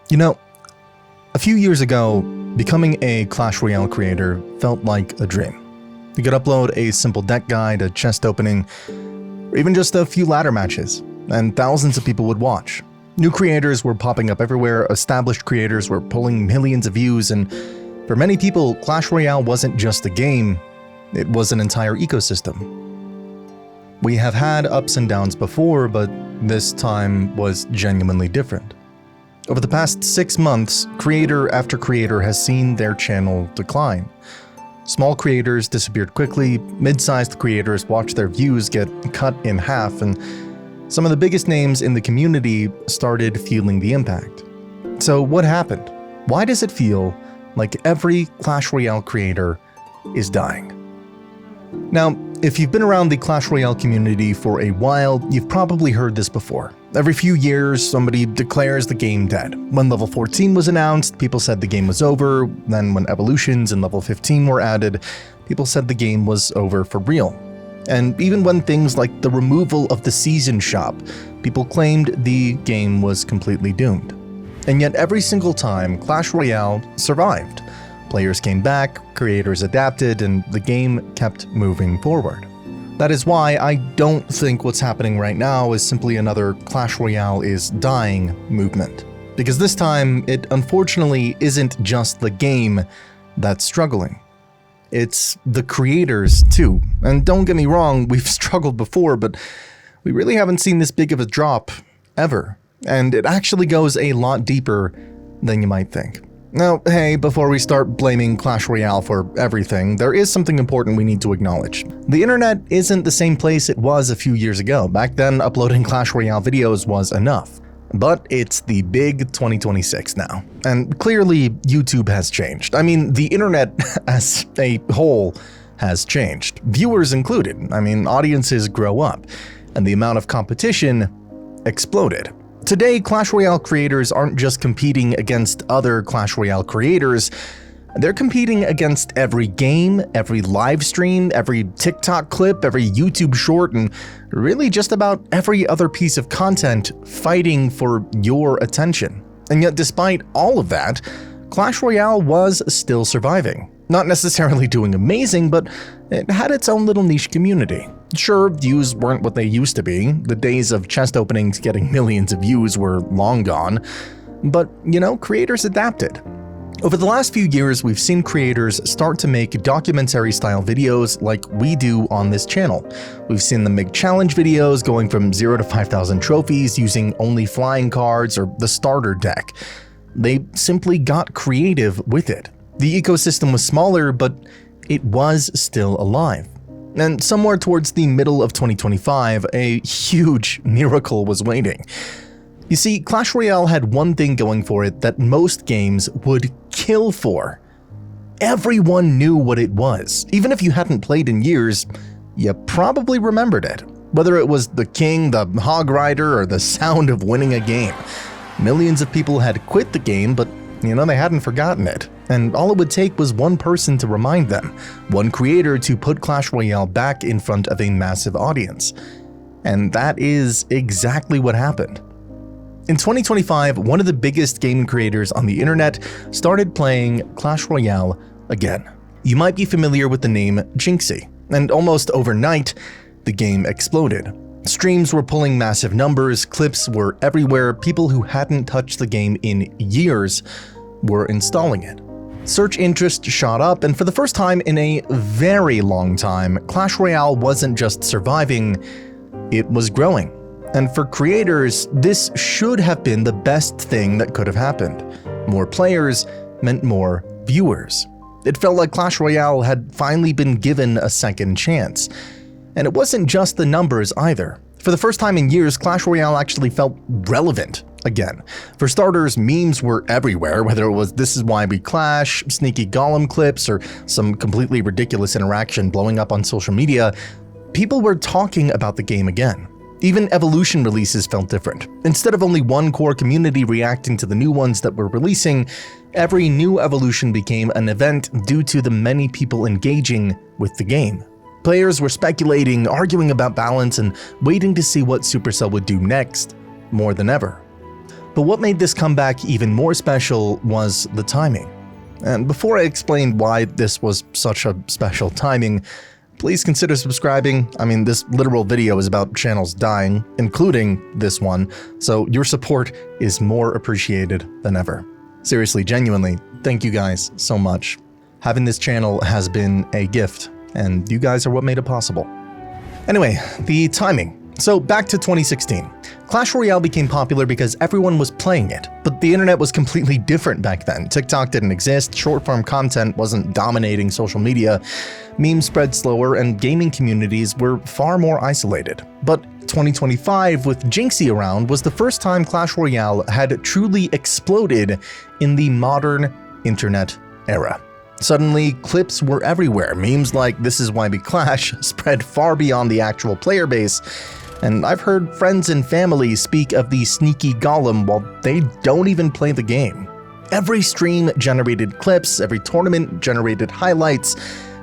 You know, a few years ago, becoming a Clash Royale creator felt like a dream. You could upload a simple deck guide, a chest opening, or even just a few ladder matches, and thousands of people would watch. New creators were popping up everywhere, established creators were pulling millions of views, and for many people, Clash Royale wasn't just a game, it was an entire ecosystem. We have had ups and downs before, but this time was genuinely different. Over the past 6 months, creator after creator has seen their channel decline. Small creators disappeared quickly, mid-sized creators watched their views get cut in half, and some of the biggest names in the community started feeling the impact. So what happened? Why does it feel like every Clash Royale creator is dying? Now, if you've been around the Clash Royale community for a while, you've probably heard this before. Every few years, somebody declares the game dead. When level 14 was announced, people said the game was over. Then when evolutions and level 15 were added, people said the game was over for real. And even when things like the removal of the season shop, people claimed the game was completely doomed. And yet every single time, Clash Royale survived. Players came back, creators adapted, and the game kept moving forward. That is why I don't think what's happening right now is simply another Clash Royale is dying movement. Because this time, it unfortunately isn't just the game that's struggling. It's the creators too. And don't get me wrong, we've struggled before, but we really haven't seen this big of a drop ever. And it actually goes a lot deeper than you might think. Now, hey, before we start blaming Clash Royale for everything, there is something important we need to acknowledge. The internet isn't the same place it was a few years ago. Back then, uploading Clash Royale videos was enough. But it's the big 2026 now. And clearly, YouTube has changed. I mean, the internet as a whole has changed. Viewers included. I mean, audiences grow up. And the amount of competition exploded. Today, Clash Royale creators aren't just competing against other Clash Royale creators, they're competing against every game, every live stream, every TikTok clip, every YouTube short, and really just about every other piece of content fighting for your attention. And yet despite all of that, Clash Royale was still surviving. Not necessarily doing amazing, but it had its own little niche community. Sure, views weren't what they used to be. The days of chest openings getting millions of views were long gone. But, creators adapted. Over the last few years, we've seen creators start to make documentary-style videos like we do on this channel. We've seen them make challenge videos going from 0 to 5,000 trophies using only flying cards or the starter deck. They simply got creative with it. The ecosystem was smaller, but it was still alive. And somewhere towards the middle of 2025, a huge miracle was waiting. You see, Clash Royale had one thing going for it that most games would kill for. Everyone knew what it was. Even if you hadn't played in years, you probably remembered it. Whether it was the king, the hog rider, or the sound of winning a game. Millions of people had quit the game, but they hadn't forgotten it. And all it would take was one person to remind them, one creator to put Clash Royale back in front of a massive audience. And that is exactly what happened. In 2025, one of the biggest gaming creators on the internet started playing Clash Royale again. You might be familiar with the name Jinxie, and almost overnight, the game exploded. Streams were pulling massive numbers, clips were everywhere, people who hadn't touched the game in years were installing it. Search interest shot up, and for the first time in a very long time, Clash Royale wasn't just surviving, it was growing. And for creators, this should have been the best thing that could have happened. More players meant more viewers. It felt like Clash Royale had finally been given a second chance. And it wasn't just the numbers either. For the first time in years, Clash Royale actually felt relevant again. For starters, memes were everywhere, whether it was "this is why we clash," sneaky golem clips, or some completely ridiculous interaction blowing up on social media. People were talking about the game again. Even evolution releases felt different. Instead of only one core community reacting to the new ones that were releasing, every new evolution became an event due to the many people engaging with the game. Players were speculating, arguing about balance, and waiting to see what Supercell would do next, more than ever. But what made this comeback even more special was the timing. And before I explain why this was such a special timing, please consider subscribing. I mean, this literal video is about channels dying, including this one, so your support is more appreciated than ever. Seriously, genuinely, thank you guys so much. Having this channel has been a gift, and you guys are what made it possible. Anyway, the timing. So back to 2016. Clash Royale became popular because everyone was playing it, but the internet was completely different back then. TikTok didn't exist, short-form content wasn't dominating social media, memes spread slower, and gaming communities were far more isolated. But 2025, with Jinxie around, was the first time Clash Royale had truly exploded in the modern internet era. Suddenly, clips were everywhere. Memes like "This is why we clash" spread far beyond the actual player base, and I've heard friends and family speak of the sneaky golem while they don't even play the game. Every stream generated clips, every tournament generated highlights,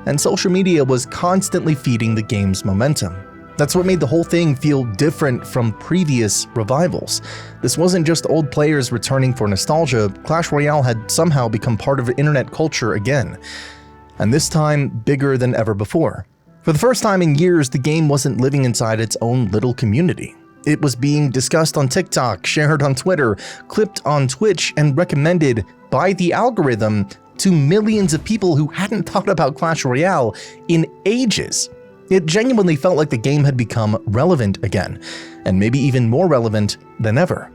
and social media was constantly feeding the game's momentum. That's what made the whole thing feel different from previous revivals. This wasn't just old players returning for nostalgia. Clash Royale had somehow become part of internet culture again, and this time bigger than ever before. For the first time in years, the game wasn't living inside its own little community. It was being discussed on TikTok, shared on Twitter, clipped on Twitch, and recommended by the algorithm to millions of people who hadn't thought about Clash Royale in ages. It genuinely felt like the game had become relevant again, and maybe even more relevant than ever.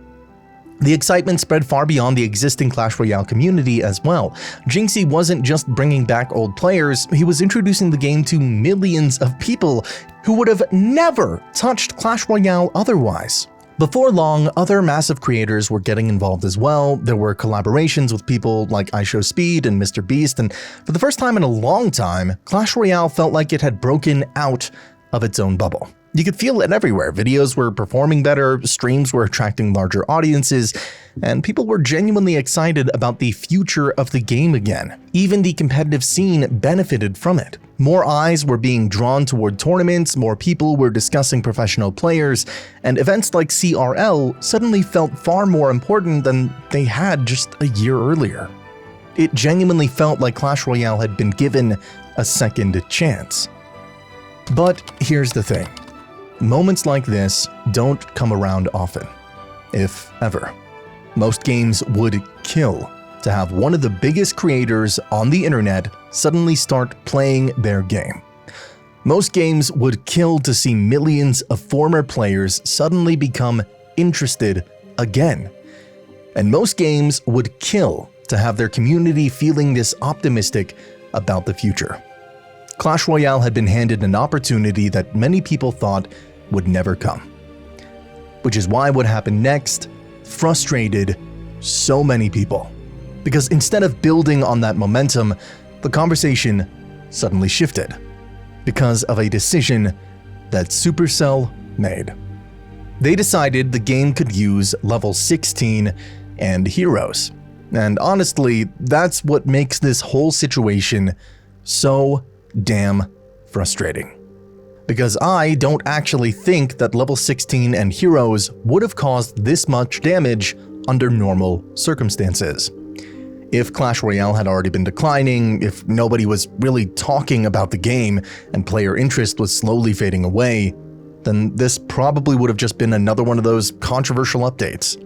The excitement spread far beyond the existing Clash Royale community as well. Jinxie wasn't just bringing back old players, he was introducing the game to millions of people who would have never touched Clash Royale otherwise. Before long, other massive creators were getting involved as well. There were collaborations with people like IShowSpeed and MrBeast, and for the first time in a long time, Clash Royale felt like it had broken out of its own bubble. You could feel it everywhere. Videos were performing better, streams were attracting larger audiences, and people were genuinely excited about the future of the game again. Even the competitive scene benefited from it. More eyes were being drawn toward tournaments, more people were discussing professional players, and events like CRL suddenly felt far more important than they had just a year earlier. It genuinely felt like Clash Royale had been given a second chance. But here's the thing. Moments like this don't come around often, if ever. Most games would kill to have one of the biggest creators on the internet suddenly start playing their game. Most games would kill to see millions of former players suddenly become interested again. And most games would kill to have their community feeling this optimistic about the future. Clash Royale had been handed an opportunity that many people thought would never come. Which is why what happened next frustrated so many people. Because instead of building on that momentum, the conversation suddenly shifted. Because of a decision that Supercell made. They decided the game could use level 16 and heroes. And honestly, that's what makes this whole situation so damn frustrating. Because I don't actually think that level 16 and heroes would have caused this much damage under normal circumstances. If Clash Royale had already been declining, if nobody was really talking about the game and player interest was slowly fading away, then this probably would have just been another one of those controversial updates.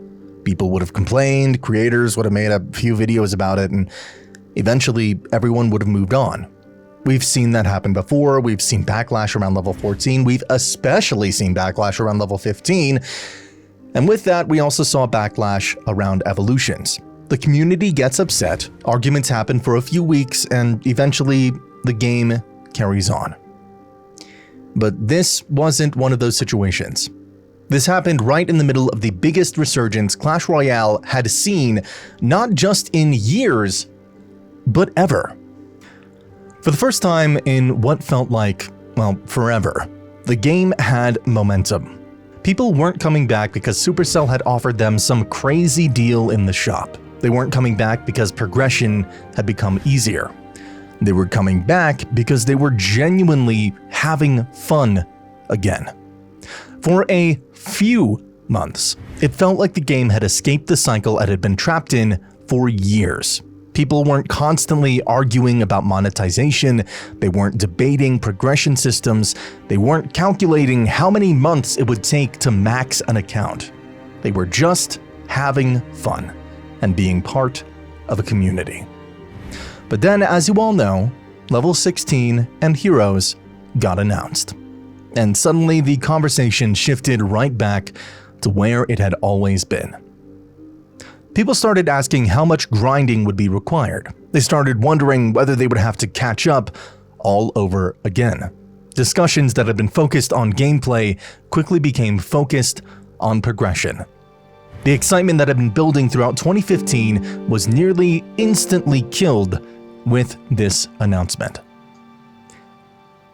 People would have complained, creators would have made a few videos about it, and eventually everyone would have moved on. We've seen that happen before. We've seen backlash around level 14. We've especially seen backlash around level 15. And with that, we also saw backlash around evolutions. The community gets upset, arguments happen for a few weeks, and eventually the game carries on. But this wasn't one of those situations. This happened right in the middle of the biggest resurgence Clash Royale had seen, not just in years, but ever. For the first time in what felt like, well, forever, the game had momentum. People weren't coming back because Supercell had offered them some crazy deal in the shop. They weren't coming back because progression had become easier. They were coming back because they were genuinely having fun again. For a few months. It felt like the game had escaped the cycle it had been trapped in for years. People weren't constantly arguing about monetization, they weren't debating progression systems, they weren't calculating how many months it would take to max an account. They were just having fun and being part of a community. But then, as you all know, level 16 and Heroes got announced. And suddenly the conversation shifted right back to where it had always been. People started asking how much grinding would be required. They started wondering whether they would have to catch up all over again. Discussions that had been focused on gameplay quickly became focused on progression. The excitement that had been building throughout 2015 was nearly instantly killed with this announcement.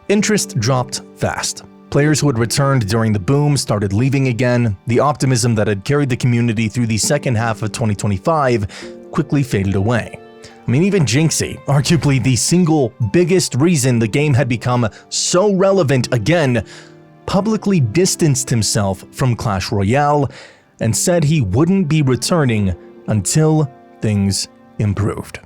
Interest dropped fast. Players who had returned during the boom started leaving again. The optimism that had carried the community through the second half of 2025 quickly faded away. I mean, even Jinxie, arguably the single biggest reason the game had become so relevant again, publicly distanced himself from Clash Royale and said he wouldn't be returning until things improved.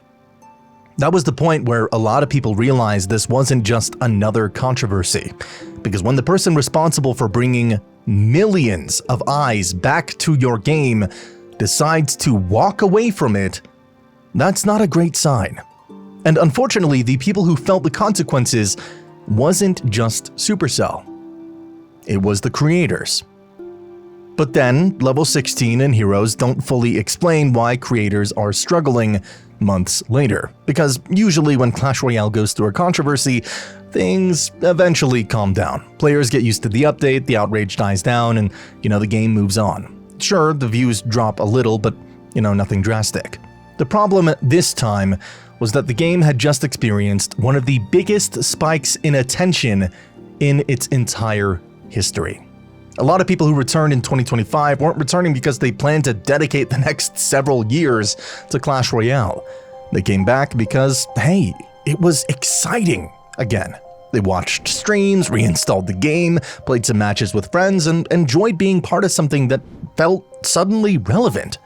That was the point where a lot of people realized this wasn't just another controversy, because when the person responsible for bringing millions of eyes back to your game decides to walk away from it, that's not a great sign. And unfortunately, the people who felt the consequences wasn't just Supercell. It was the creators. But then, level 16 and Heroes don't fully explain why creators are struggling months later, because usually when Clash Royale goes through a controversy, things eventually calm down. Players get used to the update, the outrage dies down, and, the game moves on. Sure, the views drop a little, but, nothing drastic. The problem this time was that the game had just experienced one of the biggest spikes in attention in its entire history. A lot of people who returned in 2025 weren't returning because they planned to dedicate the next several years to Clash Royale. They came back because, hey, it was exciting again. They watched streams, reinstalled the game, played some matches with friends, and enjoyed being part of something that felt suddenly relevant.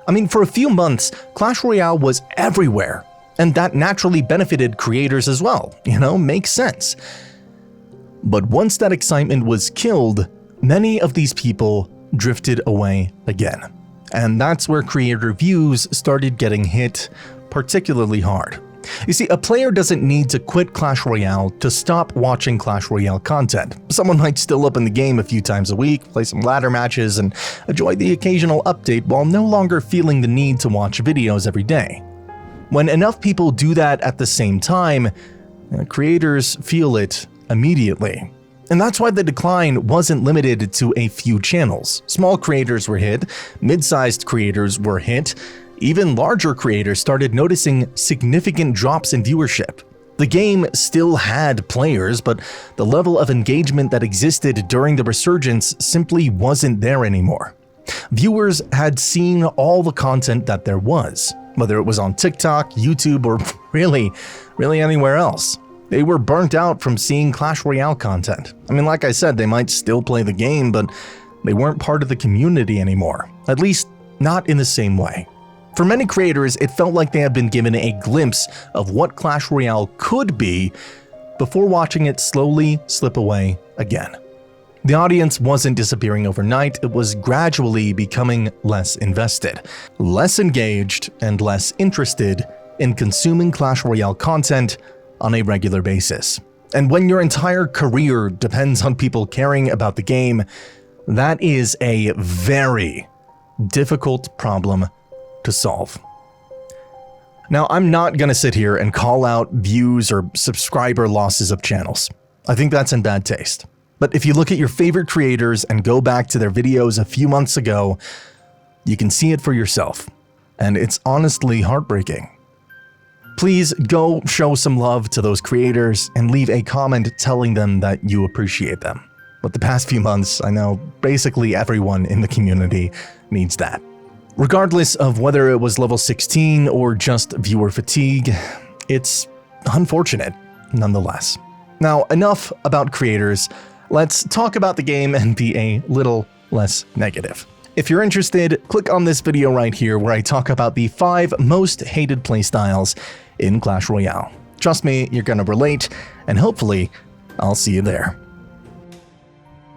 I mean, for a few months, Clash Royale was everywhere, and that naturally benefited creators as well. Makes sense. But once that excitement was killed, many of these people drifted away again. And that's where creator views started getting hit particularly hard. You see, a player doesn't need to quit Clash Royale to stop watching Clash Royale content. Someone might still open the game a few times a week, play some ladder matches, and enjoy the occasional update while no longer feeling the need to watch videos every day. When enough people do that at the same time, creators feel it immediately. And that's why the decline wasn't limited to a few channels. Small creators were hit, mid-sized creators were hit, even larger creators started noticing significant drops in viewership. The game still had players, but the level of engagement that existed during the resurgence simply wasn't there anymore. Viewers had seen all the content that there was, whether it was on TikTok, YouTube, or really anywhere else. They were burnt out from seeing Clash Royale content. I mean, like I said, they might still play the game, but they weren't part of the community anymore. At least, not in the same way. For many creators, it felt like they had been given a glimpse of what Clash Royale could be before watching it slowly slip away again. The audience wasn't disappearing overnight, it was gradually becoming less invested, less engaged, and less interested in consuming Clash Royale content on a regular basis. And when your entire career depends on people caring about the game, that is a very difficult problem to solve. Now, I'm not gonna sit here and call out views or subscriber losses of channels. I think that's in bad taste. But if you look at your favorite creators and go back to their videos a few months ago, you can see it for yourself. And it's honestly heartbreaking. Please go show some love to those creators and leave a comment telling them that you appreciate them. But the past few months, I know basically everyone in the community needs that. Regardless of whether it was level 16 or just viewer fatigue, it's unfortunate nonetheless. Now, enough about creators. Let's talk about the game and be a little less negative. If you're interested, click on this video right here where I talk about the 5 most hated playstyles in Clash Royale. Trust me, you're gonna relate, and hopefully, I'll see you there.